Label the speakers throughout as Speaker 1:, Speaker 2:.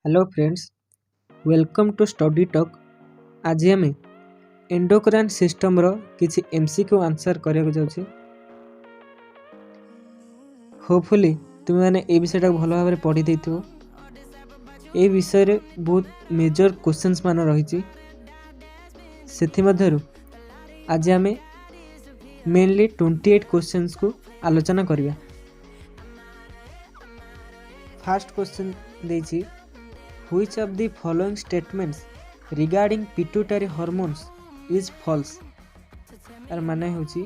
Speaker 1: Hello friends, welcome to study talk. आज आम endocrine system रो किसी एमसीक्यू आंसर करने जाऊँ। होपफुली तुम मैंने ये विषय भल भाव में पढ़ी देथिबो। ए विषय रे बहुत मेजर क्वेश्चंस मान रही। से आज आम मेनली 28 क्वेश्चंस को आलोचना करिया। फर्स्ट क्वेश्चन देछि, Which of the following statements regarding pituitary hormones is false? यार माने होची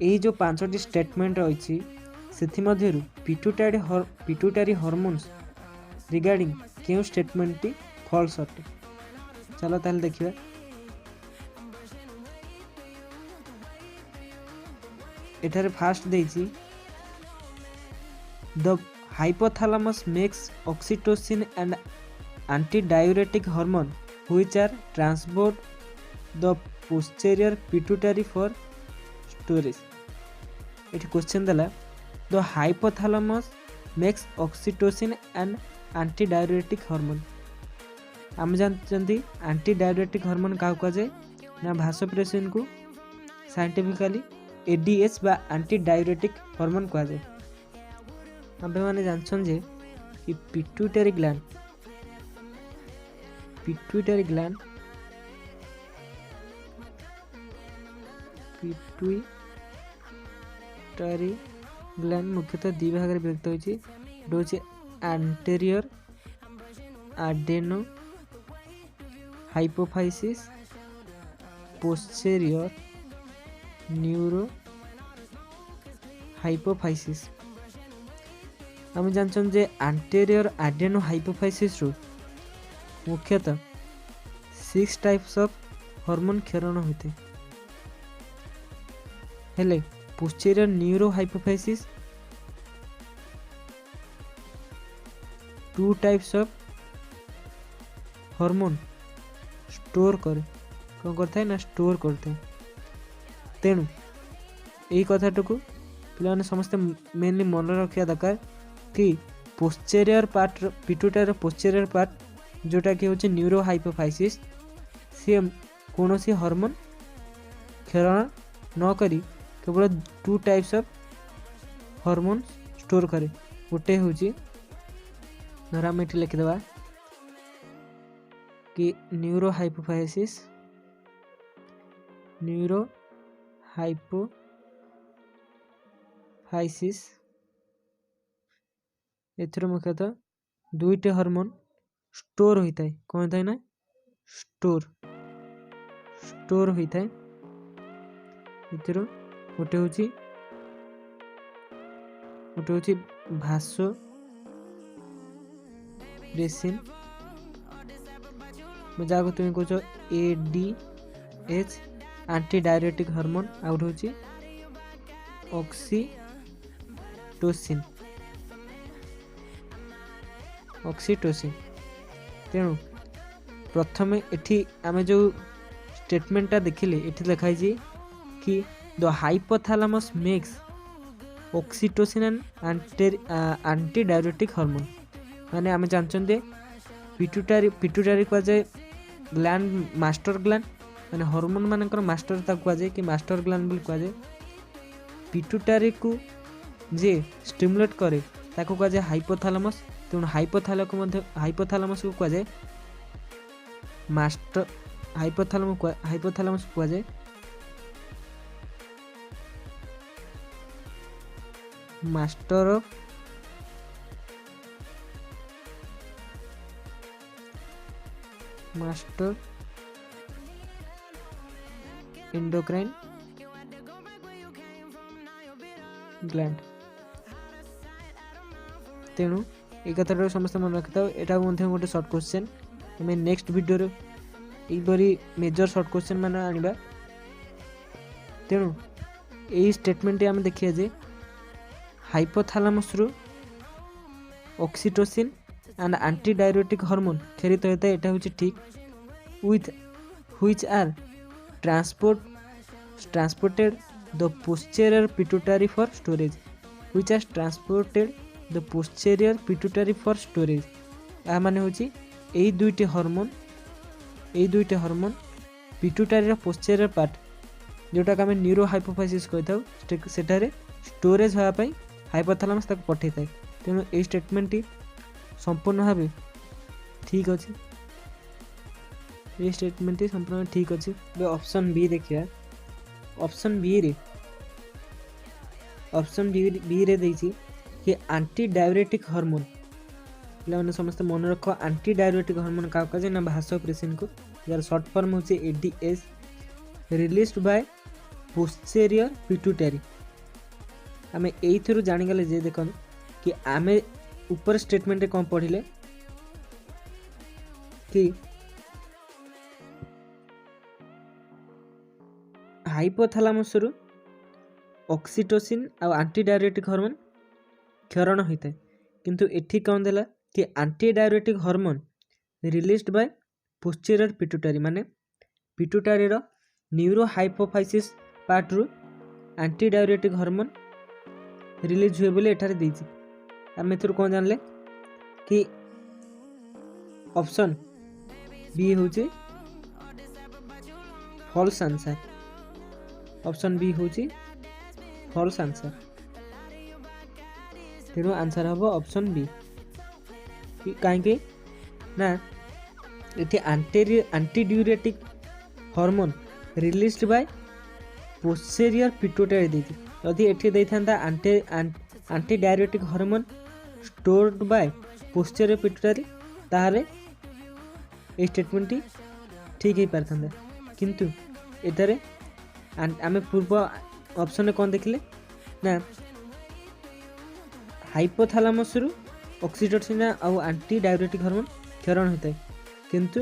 Speaker 1: एही जो पांचटी स्टेटमेंट रही से पिट्यूटरी हार्मोन्स रिगार्डिंग क्यों स्टेटमेंट टी फॉल्स अटे। चलो ताल देखिबा। एठारे फास्ट देछि, the hypothalamus makes oxytocin and antidiuretic hormone which are transport the posterior pituitary for storage. It question dala, the hypothalamus makes oxytocin and antidiuretic hormone. आम जानते antidiuretic hormone क्या कहा जाए ना भासोप्रेसिन को साइंटिफिकली एडीएच बा antidiuretic hormone कहा जाए। आबे माने जानछन जे कि पिट्यूटरी ग्लैंड मुख्यतः दि भाग में विभक्त होछि। होछि anterior adeno hypophysis, posterior neuro hypophysis. आम जानछन जे एंटेरियर आडेनो हाइपोफाइसिस रो मुख्यतः 6 टाइप्स ऑफ हार्मोन क्षरण होते हेले posterior neuro hypophysis 2 types of hormone store करे कौन करता है ना स्टोर करते हैं। तेणु यही कथाटा को पे समस्ते मेनली मन रखा दरकार कि posterior part pituitary posterior part जोटा कि होची न्यूरो हाइपोफाइसिस सी कौन सी हार्मोन क्षरण न करी केवल 2 टाइप्स ऑफ हार्मोन स्टोर करे। गोटे होची धरा में लिखिदेवा कि न्यूरो हाइपोफाइसिस एथर मुख्यतः 2टे हार्मोन स्टोर होता है। कौन होता है ना स्टोर होता है। एथर गोटे होची भासो प्रेसिन जहाँ तुम कह एडीएच एंटीडायरेटिक हार्मोन आउट होची ऑक्सीटोसिन। तेणु प्रथम एठी आम जो स्टेटमेंटा देखिले एठी लिखाई कि the hypothalamus makes oxytocin and antidiuretic hormone. माने आम जानछन जे पिट्यूटरी कह जाए ग्लैंड मास्टर ग्लैंड माने हार्मोन मानकर मास्टर ताकू कह जाए कि मास्टर ग्लैंड बोल कह जाए। पिट्यूटरी को जे स्टिमुलेट करे ताकू कह जाए हाइपोथैलेमस। तेणु हाइपोथैलेमस को कह जाए मास्टर हाइपोथैलेमस को कह जाए मास्टर एंडोक्राइन ग्लैंड। तेणु ये कथा समस्त मन रखी था। यहाँ गोटे सर्ट क्वेश्चन आम नेक्स्ट वीडियो यहीपरी मेजर सर्ट क्वेश्चन मान आनिबा। तेणु यही स्टेटमेंट आम देखिए जे हाइपोथैलेमस रु ऑक्सीटोसिन एंड एंटीडायरेटिक हार्मोन क्षरित होता है। यहाँ हूँ ठीक with which are transported the posterior pituitary for storage. which has transported the posterior pituitary for storage। या माने होची एई दुईटी हार्मोन पिट्यूटारी पोस्चेरियर पार्ट जोटा आम न्यूरो हाइपोफाइसिस कही सेठारे स्टोरेज होगापी हाइपोथैलेमस ताको पठे थाए। तेणु ये स्टेटमेंट संपूर्ण भाव ठीक अच्छे, ये स्टेटमेंट संपूर्ण ठीक अच्छे। ऑप्शन बी देखिए, ऑप्शन बी रे देछि कि एंटी डायरेटिक हार्मोन पे समस्त मन रख एंटी डायरेटिक हार्मोन क्या कहे ना भासोप्रेसिन को, यार शॉर्ट फॉर्म होची ADS released by posterior pituitary. आम यू जानीगले जे देख कि आम ऊपर स्टेटमेंट कौन पढ़ले कि हाइपोथैलेमस रु ऑक्सीटोसिन और एंटी डायरेटिक हार्मोन क्षरण होता है, किंतु एठी कौन देला कि anti diuretic hormone released by posterior pituitary, माने पिट्यूटरी रो न्यूरो हाइपोफाइसिस पार्ट रु एंटी डायरेटिक हार्मोन रिलीज हुए बोले एठारे देछि। आम एथुर कौन जानले कि ऑप्शन बी होची फॉल्स आंसर, ऑप्शन बी होची फॉल्स आंसर। तेणु आंसर हम ऑप्शन बी। कहीं ना ये anti diuretic hormone released by posterior pituitary देछि। यदि एठी देइथांता anti diuretic hormone stored by posterior pituitary ताहारे ए स्टेटमेंट ठीक ही पारथांता, किंतु एटारे आमे पूर्व ऑप्शन कौन देखले ना हाइपोथैलेमस रु ऑक्सीटोसिन और एंटी डायरेटिक हार्मोन क्षरण होता है, किंतु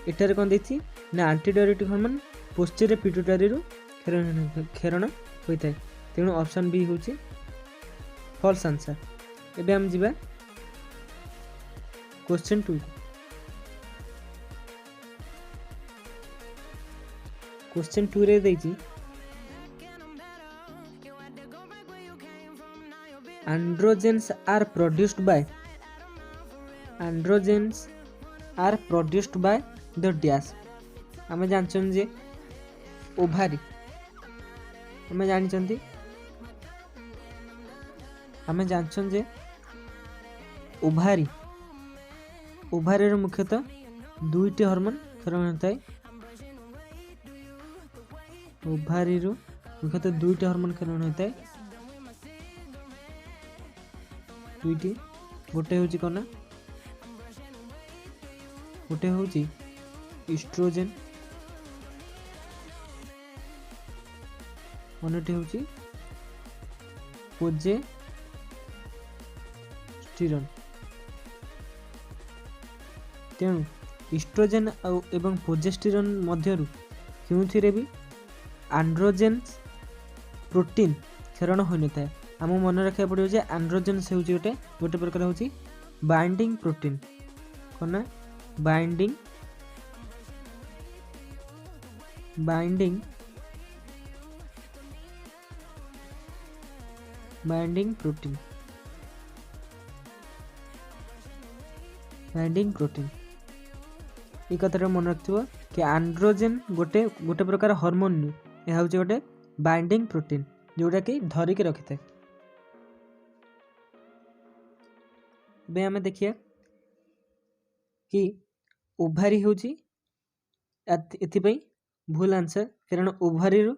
Speaker 1: एटारे कौन देछि ना anti diuretic hormone posterior pituitary रु क्षरण होता है। तेणु ऑप्शन बी होची फॉल्स आंसर। एबे हम जिबा क्वेश्चन 2। क्वेश्चन 2 रे देछि androgens are produced by the dash। आमे जानछन जे ओभारी आमे जानछन जे ओभारी रो मुख्यतः दुईटी हार्मोन क्षरण होता है। ओभारी रो मुख्यतः दुईटी हार्मोन क्षरण होता है, दुईटी गोटे होची कोना गोटे होची इस्ट्रोजेन अन्यटी होची प्रोजेस्टेरोन। तेणु इस्ट्रोजेन एवं प्रोजेस्टेरोन मध्यरु केउथिरे भी एंड्रोजेन्स प्रोटीन क्षरण होई नଥାଏ। आम मन रखा पड़ो जे एंड्रोजेन्स होची गोटे प्रकार होची बाइंडिंग प्रोटीन कोना बाइंडिंग प्रोटीन ये कथा मन रखियो कि एंड्रोजेन गोटे प्रकार हार्मोन नु यह होची गोटे बाइंडिंग प्रोटीन जोटा कि धरिक रखि थाए। बे हमें देखिए कि ओभारी होची एथिपई भूल आंसर, कारण ओभारी रो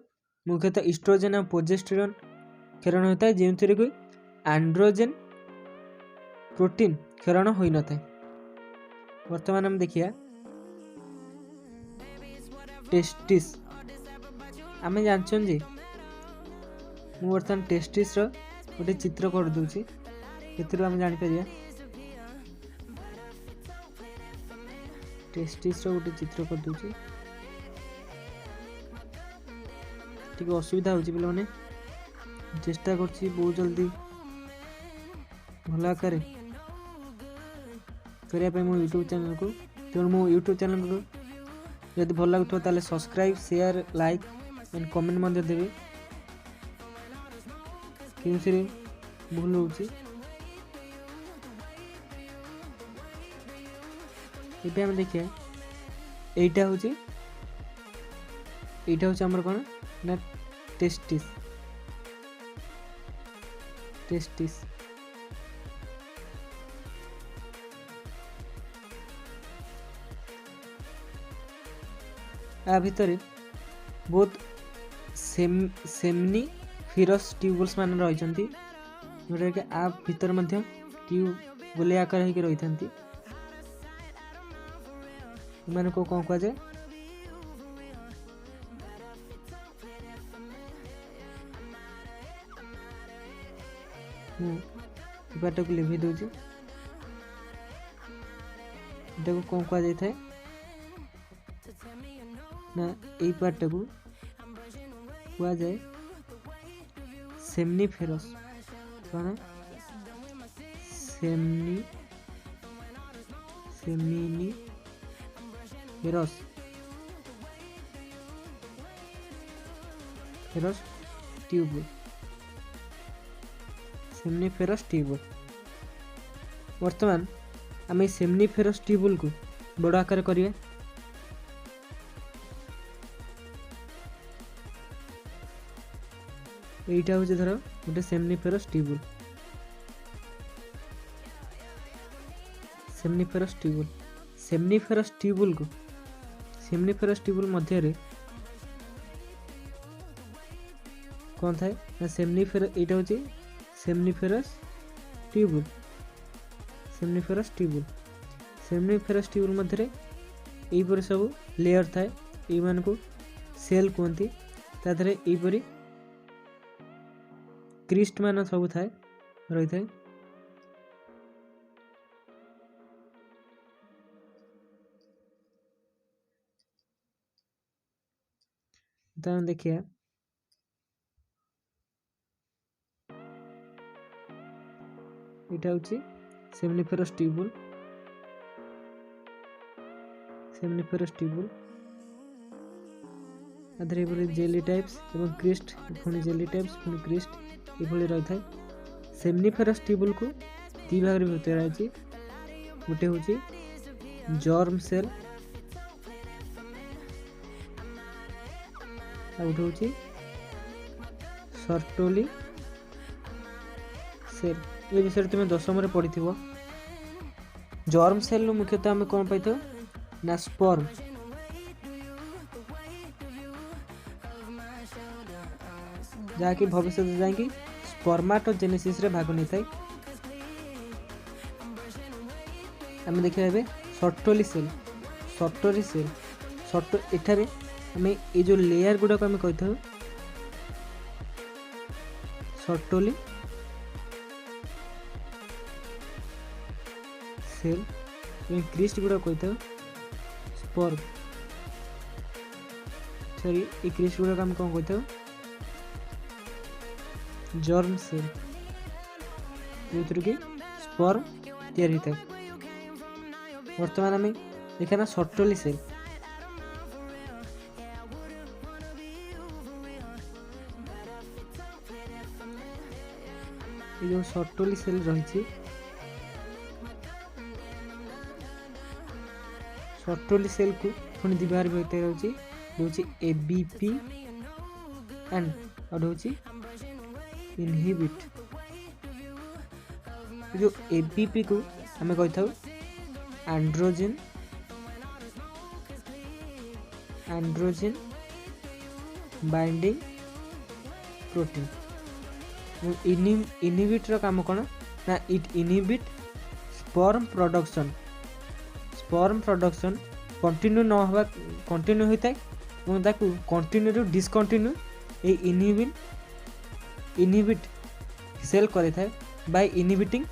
Speaker 1: मुख्यतः इस्ट्रोजेन और प्रोजेस्टेरोन क्षरण होता है, जेउथिरे कि एंड्रोजेन प्रोटीन क्षरण होई न थाए। वर्तमान हम देखिए टेस्टिस। आमे जानछन जे मु वर्तमान टेस्टिस रो गोटे चित्र कर दूची, एथिरो हम जानि परिया टेस्टिस रो गोटे चित्र कर दूची। ठीक असुविधा होची पिला माने चेष्टा करछि बहुत जल्दी भला करे करिया पे मो YouTube चैनल को। तेणु मो YouTube चैनल को यदि भल लगुथो ताले subscribe share like and comment मध्य देबे। केउथिरे भूल होची ये आम देखिए এইটা হচ্ছে আমার কোন না টেস্টিস টেস্টিস आ भितर बहुत सेमनी फिरस ट्यूबल्स मान रही जोटा कि आ भितर ट्यूब गोले आकार होकर रही था को कौन कह जाए पार्ट को लिभि दूची कौन कह जाए ना यही पार्ट को कह जाए सेमनीफेरस कौन सेमनीफेरस ट्यूब सेमनीफेरस ट्यूब वर्तमान आम सेमनीफेरस ट्यूबल को बड़ आकार करिया এইটা হচ্ছে ধরো গোটে সেমনিফেরস টিউবুল सेमनीफेरस ट्यूबुल मध्य कौन थाए ना एटा हूँ सेमनीफेरस ट्यूबुल मध्य यहीपर सब लेयर थाए ये को सेल कहती तादरे यहीपरी क्रिस्ट मान सब थाए रही थाए देखिए এটা হচ্ছে सेमनीफेरस ट्यूबुल आधे जेली टाइप्स एवं क्रिस्ट पुणी जेली टाइप्स पुणी क्रिस्ट ये रही था सेमनीफेरस ट्यूबुल को दी भाग में भुतराई गोटे हूँ जर्म सेल गोटे हूँ सर्टोली सेल ये विषय तुम दशम पढ़ी जर्म सेल मुख्यतः आम कौन पाई ना स्पर्म जहाँकि भविष्य जाकि स्पर्माटोजेनेसिस रे भाग नहीं थाए आम देखा सर्टोली सेल एठारे आम ये जो लेयर गुड़ाक आम कही था सर्टोली सेल क्रिस्ट गुड़ा कही था स्पर्म सॉरी ये क्रिस्ट गुड़ा आम कौन कही था जर्म सेल जो कि स्पर्म तैयारी होता है वर्तमान आम देखा ना सर्टोली सेल ये जो सर्टोली सेल रही सर्टोली सेल को पुणी दी बाहर होते रही एबीपी एंड और हूँ इनहिबिट जो एबीपी को आम कही था एंड्रोजन बाइंडिंग प्रोटीन इनहिबिट रो काम कौन ना it inhibit sperm production continue न होगा कंटिन्यू होता है कंटिन्यू रु डिसकंटिन्यू ये इनहिबिट सेल करे थाए बाय इनहिबिटिंग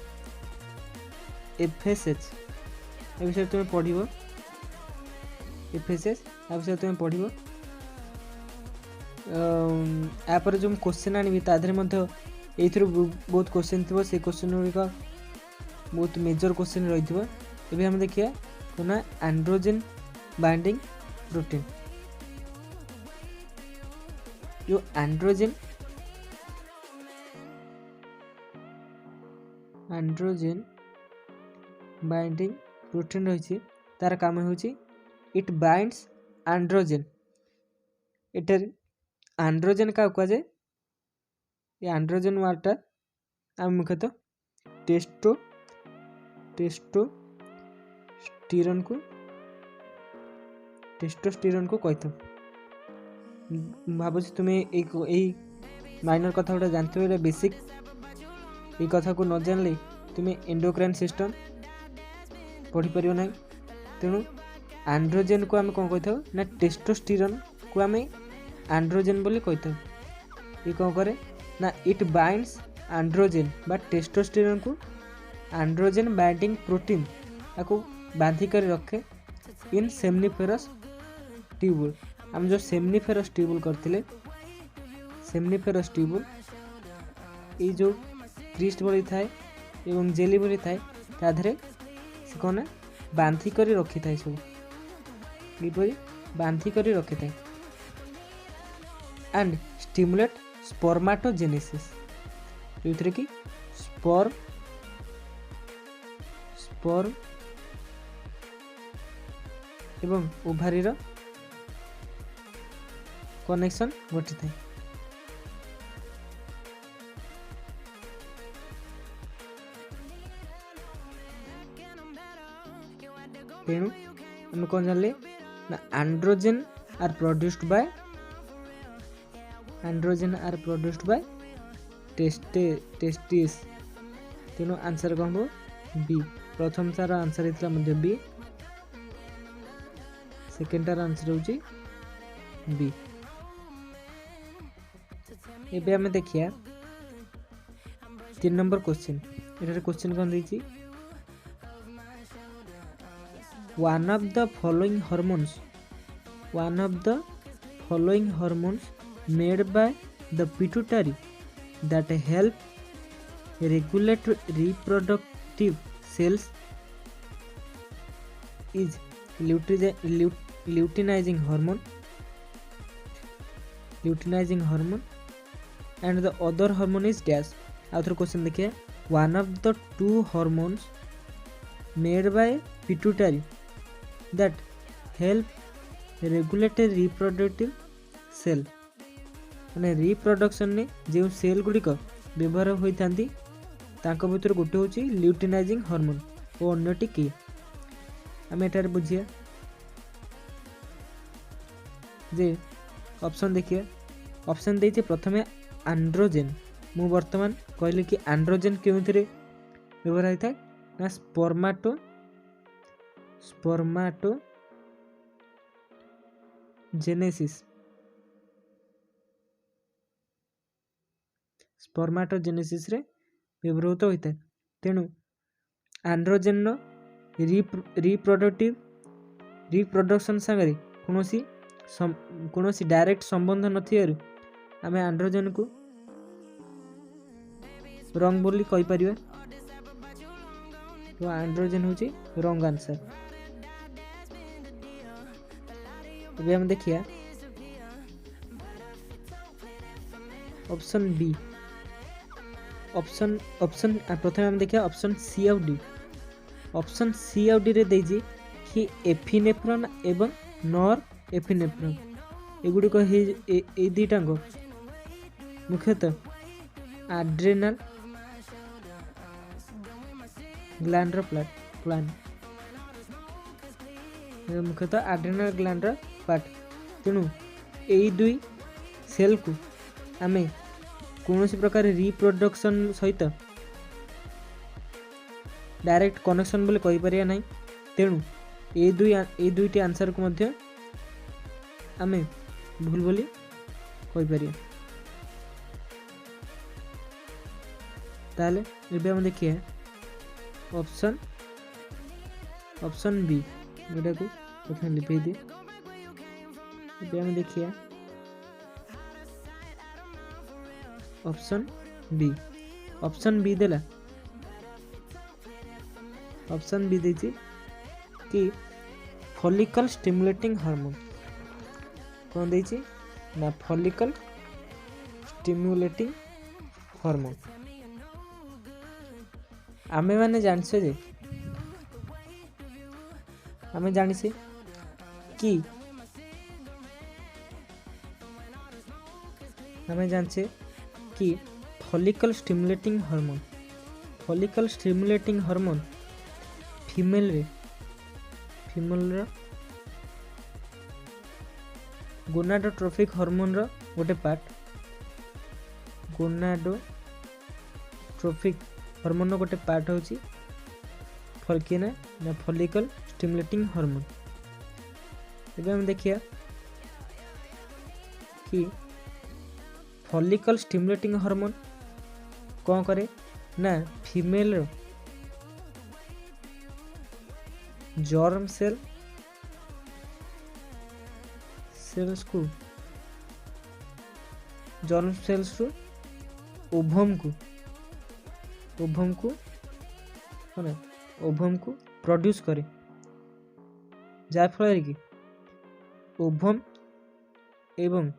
Speaker 1: एफएसएच ए विषय तुम पढ़िबो एफएसएच आ विषय तुम पढ़िबो यापर जो क्वेश्चन आनी ताधरे बहुत क्वेश्चन थी से क्वेश्चन गुड़िक बहुत मेजर क्वेश्चन रही है हम देखिए ना एंड्रोजन बाइंडिंग प्रोटीन जो एंड्रोजन बाइंडिंग प्रोटीन रही तार काम होची इट बाइंड्स एंड्रोजन। एटर एंड्रोजन का कह जाए ये एंड्रोजन वार्डटा आम मुख्यतः टेस्टोस्टेरोन को कहता। भाव तुम्हें यही माइनर कथा गोटे जानते बेसिक ये कथा को न जानले तुम्हें एंडोक्राइन सिस्टम पढ़ी पार ना। तेणु एंड्रोजन को आम कौन कही ना टेस्टोस्टेरोन को आम एंड्रोजन बोली कही। ये कौन करे ना इट बाइंड्स एंड्रोजन बा टेस्टोस्टेरोन को एंड्रोजन बाइंडिंग प्रोटीन को बांधिक रखे इन सेमनीफेरस ट्यूबुल। हम जो सेमनीफेरस ट्यूबुल करते सेमनीफेरस ट्यूबुल ये जो क्रिस्ट भरी थाए एवं जेली भरी थाए ताधरे से कौन बांधिक रखी थाए सब किपरि बांधिक रखी थाए एंड स्टिमुलेट स्पर्माटोजेनेसिस जो कि स्पर्म एवं ओभारी कनेक्शन घटी थाए। तेणु आम कौन जानले ना androgen are produced by testis. तेणु आंसर कौन हो बी। प्रथम तार आंसर होता बी, सेकेंड तार आंसर होची बी। एबे हमें देखिया 3 नंबर क्वेश्चन। एटार क्वेश्चन कौन देछि one of the following hormones made by the pituitary that help regulate reproductive cells is luteinizing hormone and the other hormone is dash। आउथर question देखिए one of the 2 hormones made by pituitary that help regulate reproductive cell माने reproduction ने जो cell गुड़िक व्यवहार होता भर गोटे हूँ luteinizing hormone और अन्यटी किए आम एटार बुझिया जे ऑप्शन देखिए। ऑप्शन देती प्रथमे एंड्रोजन। मु वर्तमान कहली कि एंड्रोजन क्यों व्यवहार होता है ना स्पर्माटोजेनेसिस रे व्यवहृत होता है। तेणु एंड्रोजन रिप्रोडक्शन सागर कौन डायरेक्ट संबंध नथिबारु आमे एंड्रोजन को रंग बोली कहि परिबा। तो एंड्रोजन होची रंग आंसर। अभी हम देखिए ऑप्शन बी। ऑप्शन प्रथम हम देखिए ऑप्शन सी आउ डी। ऑप्शन सी आउ डी रे देजी कि एफिनेफ्रॉन एवं नॉर एफिनेफ्रॉन एगुड़िक ए दुईटाक मुख्यतः आड्रेनाल ग्लैंडर प्लान मुख्यतः आड्रेनाल ग्लैंडर पार्ट। तेणु यही दुई सेल को आमे कौन प्रकार रिप्रोडक्शन सहित डायरेक्ट कनेक्शन बोले कहि परिया नहीं। तेणु ए दुईटी आंसर को मध्य आमे भूल बोली कहि परिया। ताले एबे हम देखिए ऑप्शन बी एटा को प्रथम लिखि दे। एबे हम देखिए ऑप्शन बी देला। ऑप्शन बी देछि कि फॉलिकल स्टिमुलेटिंग हार्मोन कौन देछि ना फॉलिकल स्टिमुलेटिंग हार्मोन। आमे माने जानछे जे आम जानी कि आम जाने कि follicle stimulating hormone female gonadotrophic hormone रो गोटे पार्ट गोनाडोट्रोफिक हार्मोन गोटे पार्ट होची फॉलिकल स्टिमुलेटिंग हार्मोन। एबे हम देखिया कि फॉलिकल स्टिमुलेटिंग हार्मोन कौन करे ना फीमेल रो जर्म सेल्स को ओवम को प्रोड्यूस करे जार फल कि ओवम एवं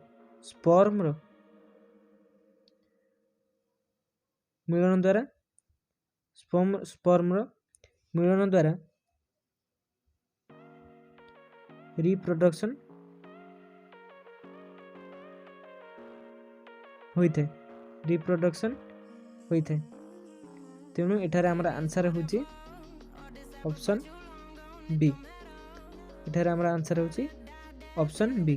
Speaker 1: स्पर्म रो मिलन द्वारा स्पर्म रो मिलन द्वारा रिप्रोडक्शन होइथे तेणु एठारे हमर आंसर होची ऑप्शन बी। एठारे हमर आंसर होची ऑप्शन बी।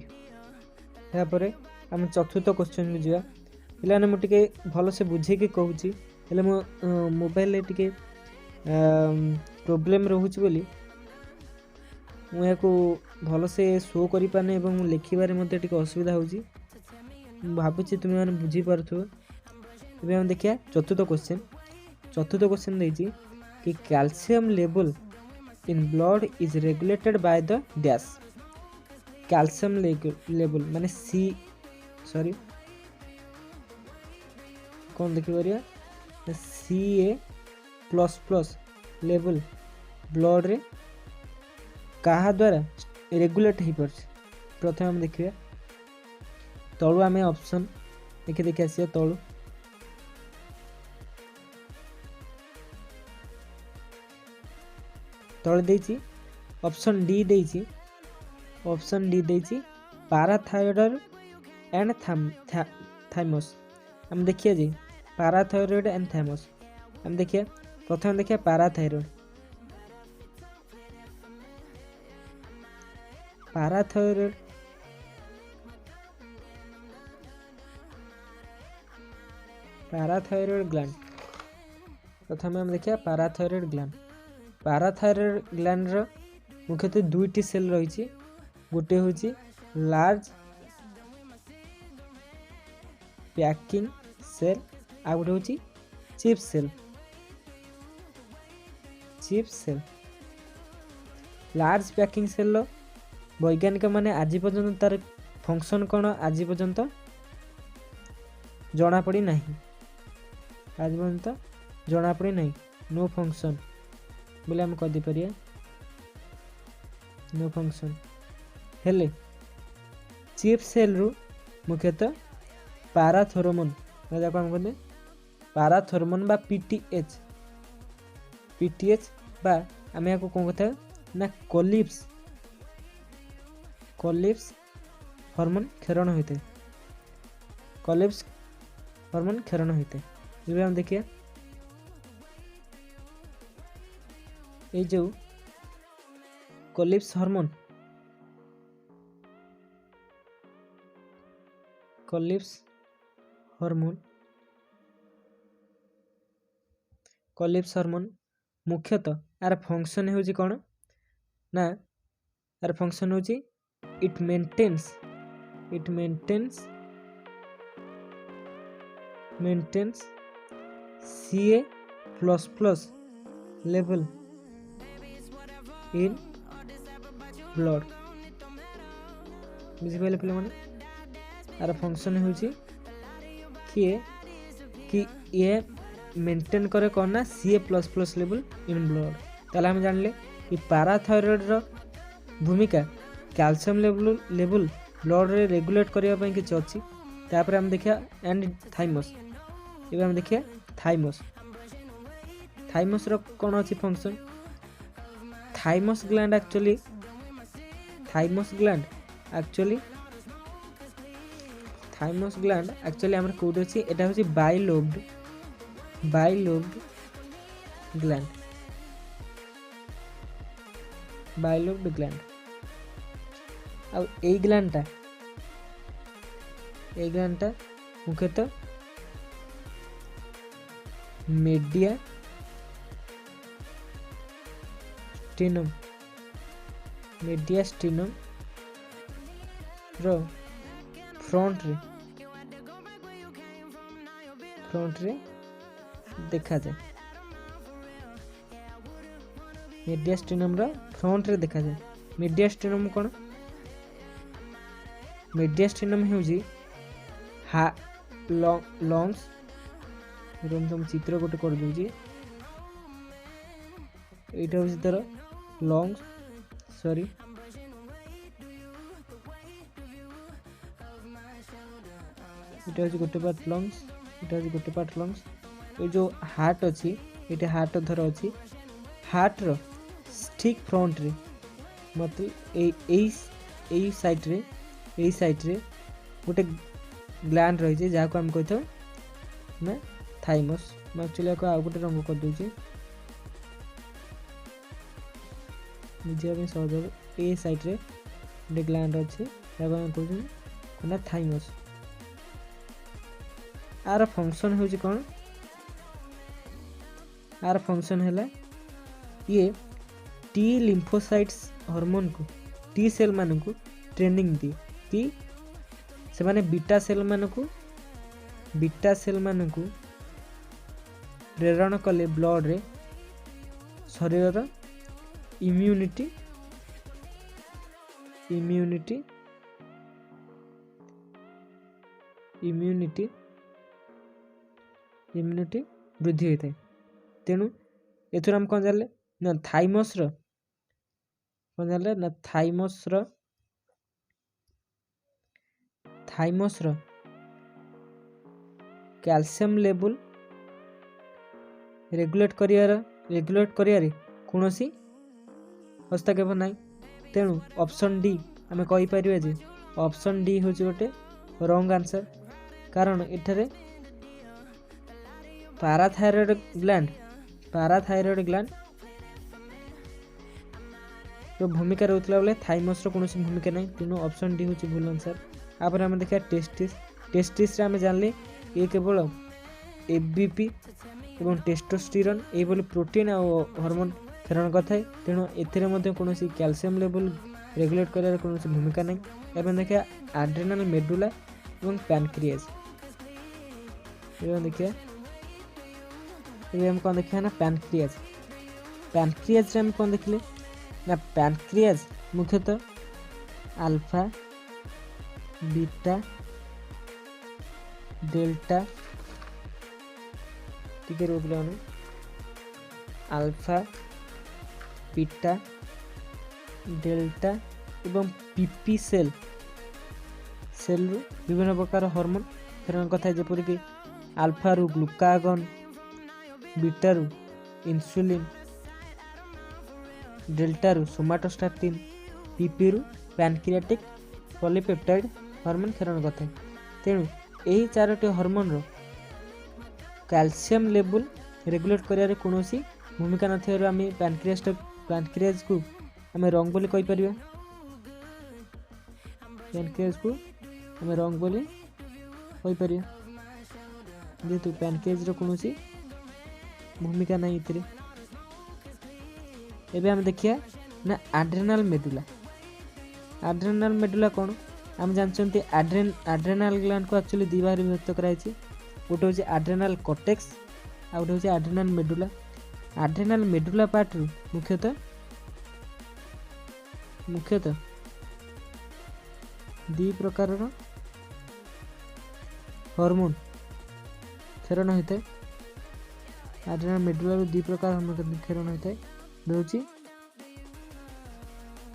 Speaker 1: या परे हम चतुर्थ क्वेश्चन में जिया पिलाने मु टिके भलो से बुझे के कहूची हेले मो मोबाइल ले टिके प्रॉब्लम रहूची बोली मु याको भलो से शो करि पाने एवं लिखिबारे मध्ये टिके असुविधा होची भाबुची तुम माने बुझी पारथो। एबे हम देखिया चतुर्थ क्वेश्चन देछि कि calcium level in blood is regulated by the dash. Calcium level माने कौन देखि परिया Ca++ लेवल ब्लड रे कहा द्वारा रेगुलेट हो पार। प्रथम हम देखिए तलु आम ऑप्शन देखि आसिया तलु तले देछि ऑप्शन डी देछि पाराथायरॉयड एंड थाइमस। हम देखिए जी पाराथायरॉयड एंड थाइमस हम देखिए प्रथम देखिए पाराथायरॉयड ग्लैंड प्रथम हम देखिए पाराथायरॉयड ग्लैंड रो मुख्यतः दुईटी सेल रही गोटे हूँ लार्ज पैकिंग सेल आ गोटे हूँ chip cell large packing cell वैज्ञानिक माने आज पर्यंत तार फंक्शन कौन आज पर्यंत जना पड़ी नहीं नो फंक्शन बोले हम कह पारिया नो फंक्शन हेले चिप सेल रु मुख्यतः पाराथोरमोन जाको हम कहते पाराथोरमोन बा पीटीएच बा आम या कौन कथा ना कोलिप्स हार्मोन क्षरण होते ये हम देखिए ये जो कोलिप्स हार्मोन मुख्यतः यार फंक्शन होची कौन ना यार फंक्शन होची it maintains Ca++ level in blood बुझी पाइले पिले माने यार फंक्शन होची कि ये मेंटेन करे कौन ना Ca++ लेवल इन ब्लड। ताला हम जानले कि पाराथायरॉयड रो भूमिका कैल्शियम लेवल ब्लड रे रेगुलेट करिया पई किछ अछि। तापर हम देखिया एंड थाइमस एबे हम देखिया थाइमस रो कोन अछि फंक्शन थाइमस ग्लैंड एक्चुअली आमर कोड अच्छी एटा हूँ बाइलोब्ड ग्लैंड आ ग्लैंडटा मुख्यतः मेडियास्टिनम रो फ्रंट रे देखा जाए। मेडियास्टिनम रो फ्रंट रे देखा जाए। मेडियास्टिनम कौन? मेडियास्टिनम होउजी लंग्स तुम चित्र गोटे कर दूची एटा हूँ तार लंग्स सॉरी एटा हूँ गोटे पार्ट लंग्स ये जो हार्ट अच्छी ये हार्ट धर अच्छी हार्ट रो ठीक फ्रंट रे मतलब यही साइड रे गोटे ग्लैंड रही जहाँ को आम कही था ना थाइमस। मैं एक्चुअली आउ गोटे रंग कर दूसरी बुझे सहज ए साइड रे गोटे ग्लैंड अच्छे जहाँ कहना थाइमस। आर फंक्शन हूँ कौन? आर फंक्शन है ये टी लिम्फोसाइट्स हार्मोन को टी सेल मान को ट्रेनिंग दी कि से माने बीटा सेल मान को प्रेरण कले ब्लड रे शरीर इम्यूनिटी वृद्धि होता है। तेणु एथुर हम कौन जानले ना थाइमस कैल्शियम लेवल रेगुलेट करियारे कौनसी हस्तक्षेप ना। तेणु ऑप्शन डी आम कही परिबा जे ऑप्शन डी हूँ गोटे रॉन्ग आंसर कारण एठारे पाराथायरॉइड ग्लैंड रो भूमिका रोला बेले थाइमस रो कौन भूमिका नहीं। तेणु ऑप्शन डी हूँ भूल आंसर। आप देखा टेस्टिस रे आम जानले ये केवल एबीपी एवं टेस्टोस्टेरोन ये प्रोटीन और हार्मोन प्रेरण करता है। तेणु एथिरे मध्य कौन कैल्शियम लेवल रेगुलेट कर भूमिका नहीं। एवं देखा एड्रेनल मेडुला एवं पैनक्रियाज देखिए हम कौन देखा ना पैनक्रियाज हम कौन देखले ना पैनक्रियाज मुख्यतः अल्फा बीटा डेल्टा टिके रोक लो अल्फा बीटा डेल्टा एवं पीपी सेल रु विभिन्न प्रकार हार्मोन प्रेरण कथा जेपरिक अल्फा रु ग्लूकागन बीटा रु इंसुलिन डेल्टा रु सोमाटोस्टैटिन पीपी रु पैनक्रियाटिक पॉलीपेप्टाइड हार्मोन प्रेरण कथा। तेणु यही चारोटी हार्मोन रो कैल्शियम लेवल रेगुलेट करिया रे कोनोसी भूमिका नथिबारु आमे पैनक्रियाज को आमे रंग बोली कहि परिबा। पैनक्रियाज को आमे रंग बोली कहि परिबा जेतु पैनक्रियाज रो कोनोसी भूमिका नहीं इतरे। एबे हम देखिया ना एड्रेनल मेडुला कौन आम जानते एड्रेनल ग्लैंड को एक्चुअली दी भाग विभक्त कराई। गोटे हूँ एड्रेनल कॉर्टेक्स आ गोटे हूँ एड्रेनल मेडुला पार्ट रु मुख्यतः दी प्रकार हार्मोन प्रेरण होता है। एड्रेनल मेडुला रु दी प्रकार हार्मोन प्रेरण होता है रोची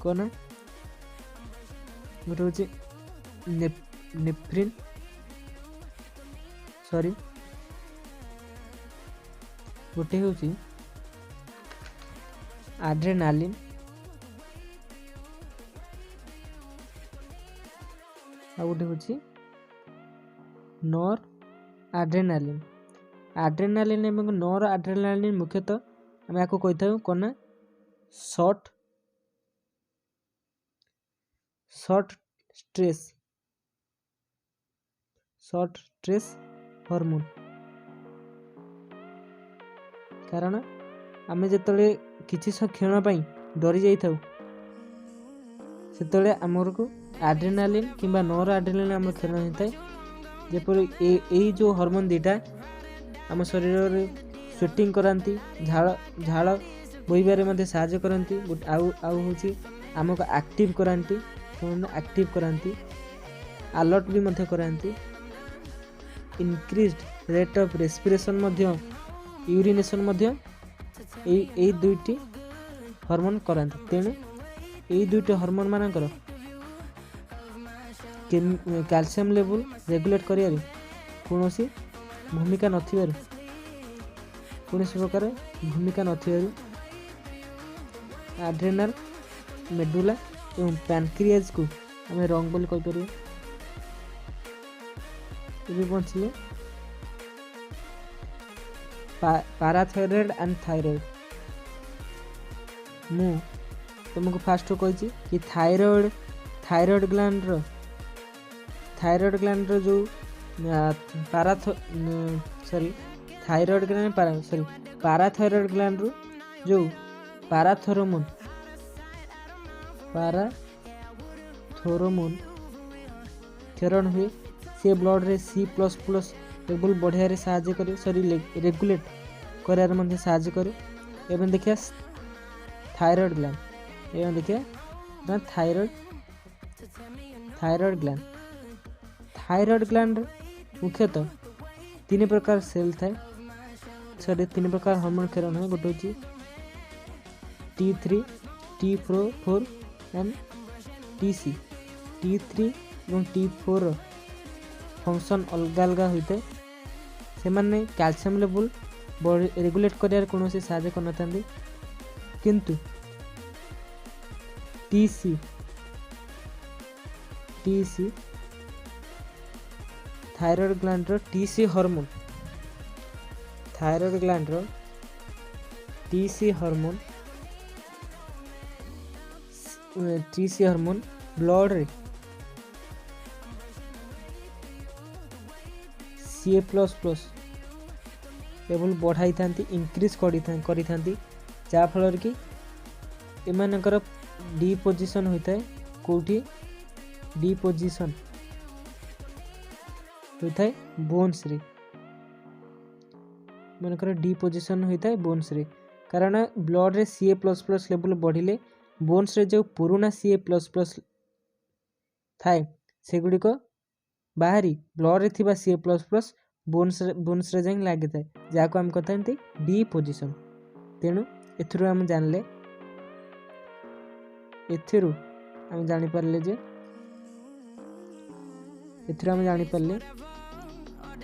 Speaker 1: कौन गोटे हूँ नेफ्रिन सॉरी गोटे हूँ एड्रेनालिन आ गोटे हूँ नॉर एड्रेनालिन। एड्रेनालिन एवं नॉर एड्रेनालिन मुख्यतः आम या कही कौन ना शॉर्ट स्ट्रेस हार्मोन। कारण आम जिते किसी क्षण डरी जाइए से आमर को एड्रेनालिन किंबा नॉर एड्रेनालिन आम क्षरण होता है। जेपरी यही जो हार्मोन दीटा आम शरीर में स्वेटिंग कराती, झाड़ बोईबारे साहाय्य करती, आउ आमको एक्टिव कराती, अलर्ट भी कराती, increased rate of respiration urination यही दुईटी हार्मोन कराती। तेणु यही दुईटी हार्मोन मानकर कैल्शियम लेवल रेगुलेट करियारे कौनसी भूमिका नथिबारु कौनसी प्रकार भूमिका नथिबारु एड्रेनल मेडुला एवं पैनक्रियाज को आम रंग बोली कहि परिबे। ये बंचिले पाराथायरॉइड एंड थायरॉइड। मु तुमको फास्ट कही कि थायरॉइड ग्लैंड जो पाराथायरॉइड ग्लैंड जो पाराथोरमोन क्षरण हुए से ब्लड रे C++ लेवल बढ़िया साहाय्य करे, रेगुलेट करार मध्य साहाय्य करे। एवं देखिए थायरॉइड ग्लैंड, एवं देखिए थायरॉइड ग्लैंड मुख्यतः 3 प्रकार सेल थाए, 3 प्रकार हार्मोन क्षरण है। गोटे हूँ T3, T4 and TC। T3 और T4 फंक्शन अलग अलग होता है। से माने कैल्शियम लेवल रेगुलेट कर कौन से साहाय्य कर, किंतु TC thyroid gland TC hormone, thyroid gland TC hormone blood रे CA++ लेवल बढ़ाई था, इंक्रीज करी था, जहाँफल कि एमानकर डिपोजिशन होता है। कौटी डिपोजिशन होता है बोन्स रे, मनकर डिपोजिशन होता है बोन्स रे। कारण ब्लड रे CA++ लेवल बढ़िले बोन्स रे जो पुराना CA++ थाए सेगुड़िक बाहरी ब्लड रे थिबा CA++ बोन्स रे जाई लागी थाए, जाको हम कहते डिपोजिशन। तेणु एथुरु हम जानले, एथुरु हम जानि पारले जे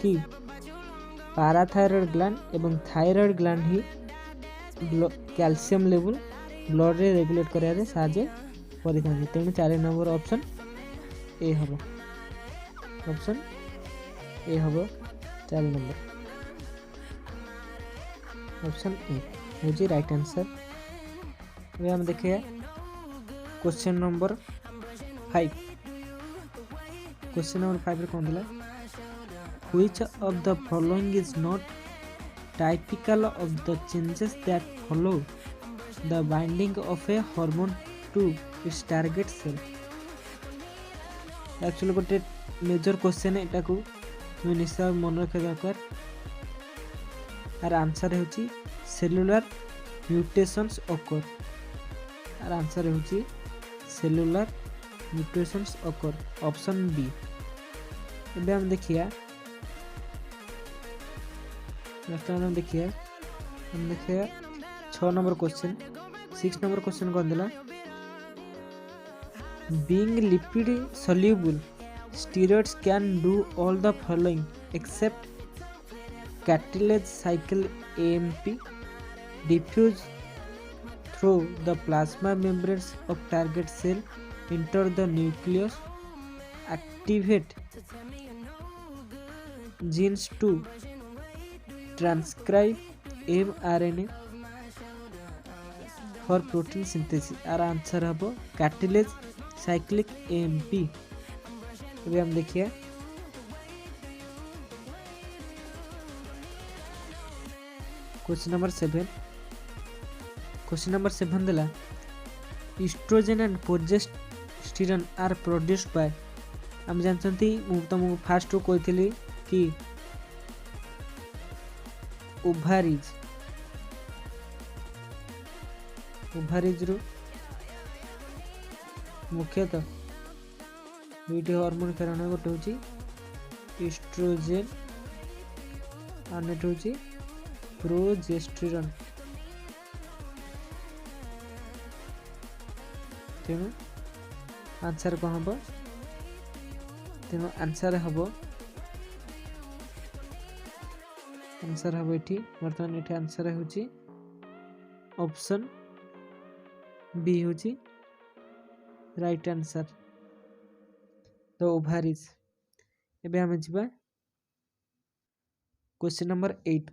Speaker 1: कि पाराथायरॉइड ग्लैंड एवं थायरॉइड ग्लैंड ही कैल्शियम लेवल ब्लड रे रेगुलेट करारे साहाय्य करिथाନ୍ତି। तेणु 4 नंबर ऑप्शन ए हबो, ऑप्शन ए हबो 4 नंबर, ऑप्शन ए होजी राइट आंसर। अब हम देखिए क्वेश्चन नंबर 5। क्वेश्चन नंबर 5 रे कोन दिला, which of the following is not typical of the changes that follow the binding of a hormone to its target cell. Actually गोटे major question एटा को तुम निश्चय मन रखा दरकार। आर आंसर होची सेलुलर म्यूटेशंस ऑकर। आर आंसर होची cellular mutations occur, option B. एबे हम देखिया नेक्स्ट हम देखिया 6 नंबर क्वेश्चन। 6 नंबर क्वेश्चन कौन दिला, being lipid soluble steroids can do all the following except cartilage cycle AMP, diffuse through the plasma membranes of target cell, enter the nucleus, activate genes to transcribe mRNA for protein synthesis। आर answer हम cartilage cyclic AMP। अभी हम देखिए question number 7। Question number 7 देला estrogen and progesterone are produced by. हम जानते तुमको fast कहती कि ओभारिज रु मुख्यतः दुईटी हार्मोन कारण गोटे हूँ इस्ट्रोजेन और नेट हूँ प्रोजेस्टेरोन। तेणु आंसर कौन हम? तेणु आंसर हम ये बर्तमान ये आंसर हूँ ऑप्शन बी हूँ राइट आंसर द ओभारिज। एबे हम जिबा क्वेश्चन नंबर 8।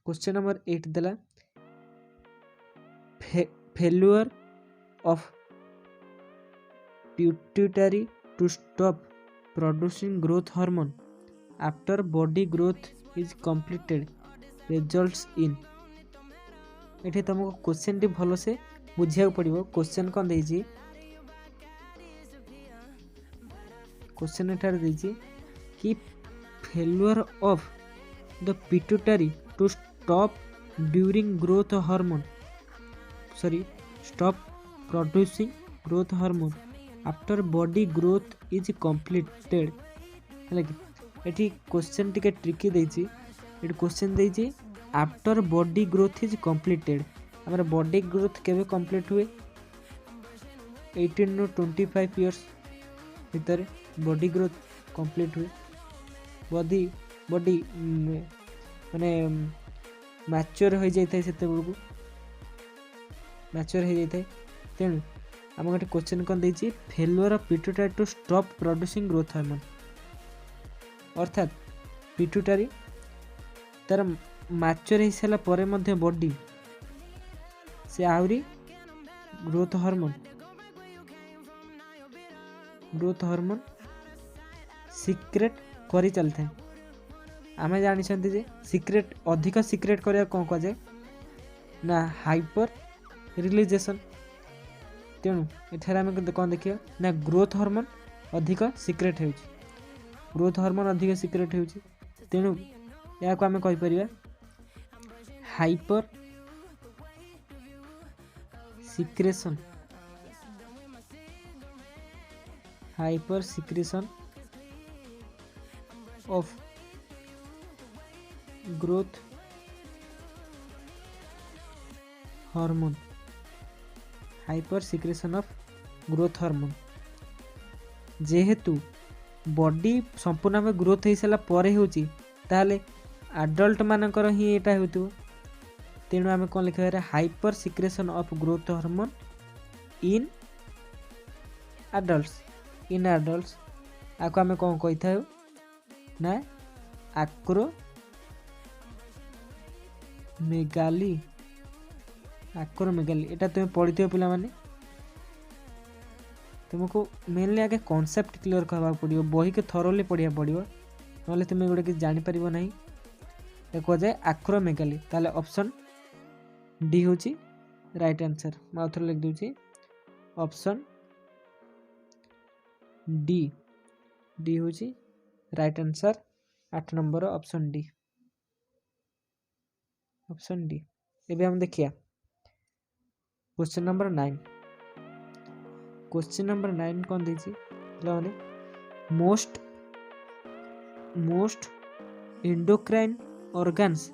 Speaker 1: क्वेश्चन नंबर 8 देला failure of pituitary to stop producing growth hormone after body growth is completed results in। एठी तुमको क्वेश्चन टी भलो से बुझिया पड़िबो। क्वेश्चन कोन देछि? क्वेश्चन एठार देछि कि failure of the pituitary to stop during growth hormone stop producing growth hormone after body growth is completed. है कि एठी क्वेश्चन टिके ट्रिकी देछि। एठी क्वेश्चन देछि after body growth is completed. हमारा बॉडी ग्रोथ केबे कंप्लीट हुए? 18 to 25 इयर्स भीतर बॉडी ग्रोथ कंप्लीट हुए। बॉडी माने मैच्योर हो जाए से मैच्योर हो जाए। तेणु आम गोटे क्वेश्चन कौन देछि? Failure of pituitary to stop producing growth hormone. अर्थात पिट्यूटरी तार मैच्योर हो सारा परे मध्य बॉडी से आहरी ग्रोथ हार्मोन सिक्रेट करी चलते। आम जानी जे सिक्रेट अधिक सिक्रेट करिया कौन कह जाए ना हाइपर रिलीजेशन। तेणु एठार आम कौन देखिए ना ग्रोथ हार्मोन अधिक सिक्रेट हो तेणु या आम कहीपर hyper secretion of growth hormone जेहेतु बॉडी संपूर्ण भाव ग्रोथ हो सारा पर होले एडल्ट मानकर ही यहाँ हो। तेणु आम कौन लिखा hyper secretion of growth hormone in adults आपको आम कौन कही था ना आक्रोमेगाली। एटा तुम पढ़ी थे पिला माने तुमको मेनली आगे कॉन्सेप्ट क्लियर करवा पड़ो। बही के थरोली पढ़िया पड़ो ना तुम्हें गोटे कि जापर ना कह जाए आक्रोमेगाली। ताले ऑप्शन डी हूँ राइट आंसर। मैं आउथर लिख दूची ऑप्शन डी हूँ right answer. 8 number option D. एबे हम देखिया क्वेश्चन नंबर 9। क्वेश्चन नंबर 9 कौन देछि माने most endocrine organs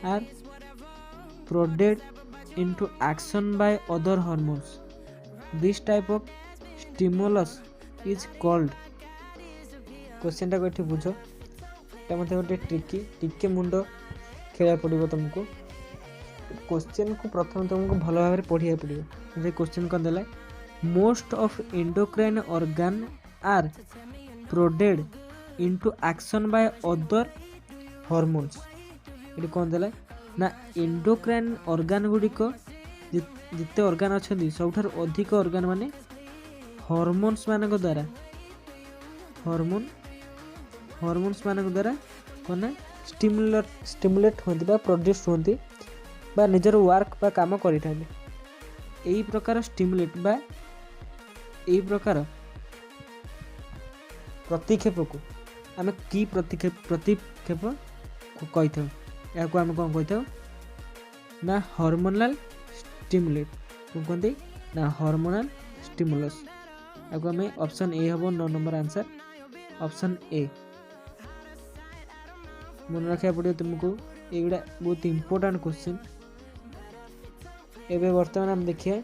Speaker 1: are prodded into action by other hormones. This type of stimulus is called। Question टा को बुझो मत गोटे टिके मुंड खेला पड़ो तुमको। क्वेश्चन को प्रथम तुमको भल भाव पढ़िया पड़ो। क्वेश्चन कौन देला most of endocrine organ are prodded into action by other hormones. ये कौन देला ना एंडोक्राइन ऑर्गन गुड़िक जिते ऑर्गन अच्छा सबुठार अधिक ऑर्गन माने हॉर्मोन्स मानक द्वारा हॉर्मोन्स मानक द्वारा कौन स्टिमुलेट होती बा प्रोड्यूस होती बा निजर वर्क बा काम करि थांती। एई प्रकार स्टिमुलेट बा एई प्रकार प्रतिक्षेप को आम कि प्रतिक्षेप कही था या आम कौन कही था ना हार्मोनल स्टिमुलेट कौन कहते ना हार्मोनल स्टिमुलस। या आम ऑप्शन ए हम 9 नंबर आंसर ऑप्शन ए। मन रखा पड़ो तुमको एगुड़ा बहुत इंपोर्टेंट क्वेश्चन। एबे वर्तमान हम देखिए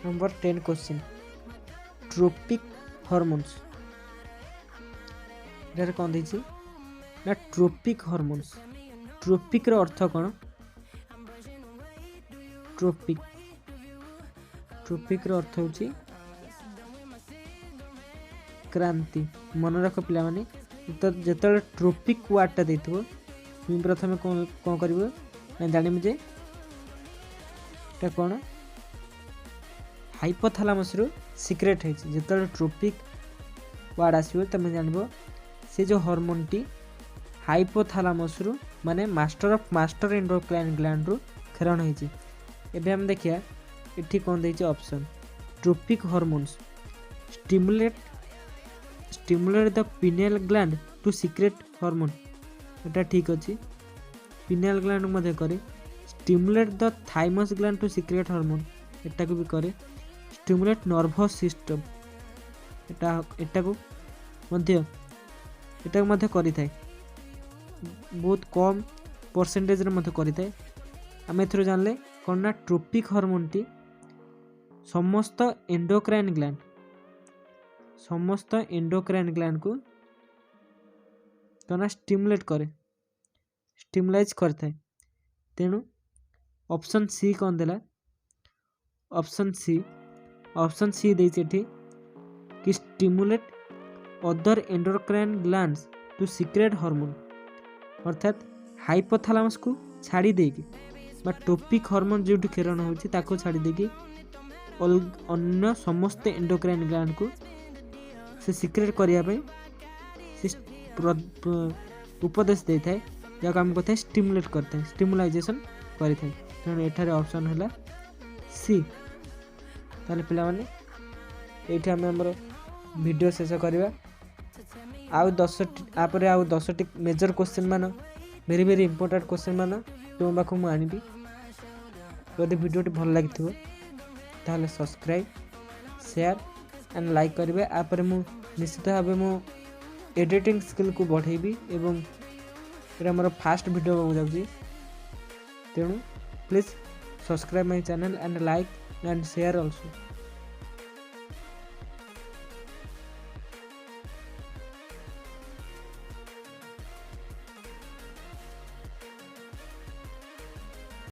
Speaker 1: नंबर 10 क्वेश्चन ट्रोपिक हॉर्मोन्स। यार कौन देछि ना ट्रोपिक हॉर्मोन्स। ट्रोपिक रो अर्थ कौन ट्रोपिक रो अर्थ होछि क्रांति। मन रख पिला माने तो जिते ट्रोपिक वार्डटा देथिबो तुम प्रथम कौन कर जानव जे कौन हाइपोथैलेमस रु सीक्रेट है। जिते ट्रोपिक वार्ड आसो तुम जानव से जो हार्मोन टी हाइपोथैलेमस रु माने मास्टर एंडोक्राइन ग्लैंड रु खेरण होती। एबे हम देखिया एठी कौन देछि option tropic hormones stimulate the pineal gland to secrete hormone. एटा ठीक अछि पिनियल ग्लैंड मध्ये करे। Stimulate the thymus gland to secrete hormone एटा को भी करे। स्टिमुलेट नर्वस सिस्टम एटा को मध्य करि थाए बहुत कम परसेंटेज रे मध्य करि थाए। आम एथरो जानले कोन ना ट्रोपिक हार्मोन टी समस्त एंडोक्राइन ग्लैंड को तो ना स्टिमुलेट करे स्टिमुलाइज करता है। तेणु ऑप्शन सी कौन देला ऑप्शन सी देछि एठी कि stimulate other endocrine glands to secrete hormone. अर्थात हाइपोथैलेमस को छाड़ी देकी बा टॉपिक हार्मोन जो खेरण होछि ताको छाड़ी देकी अन्य समस्त एंडोक्राइन ग्लैंड को से सीक्रेट करिया पे से उपदेश देता है जहाँ आम कहते स्टिमुलेट करता है स्टिमुलाइजेशन करता है। तेणु एठारे ऑप्शन है सी। ताले पिला माने एठी आम हमर वीडियो शेष करवा। आउ 10टी मेजर क्वेश्चन मान वेरी वेरी इंपोर्टेंट क्वेश्चन मान तुम पाख मुझे आनबी। जदि वीडियोटी भल लगी ताहले सब्सक्राइब शेयर एंड लाइक करेंगे। आपर मु निश्चित भाव मु एडिटिंग स्किल को बढ़ेबी एवं ये मोर फास्ट वीडियो हो जाउची। तेणु please subscribe my channel and like and share also.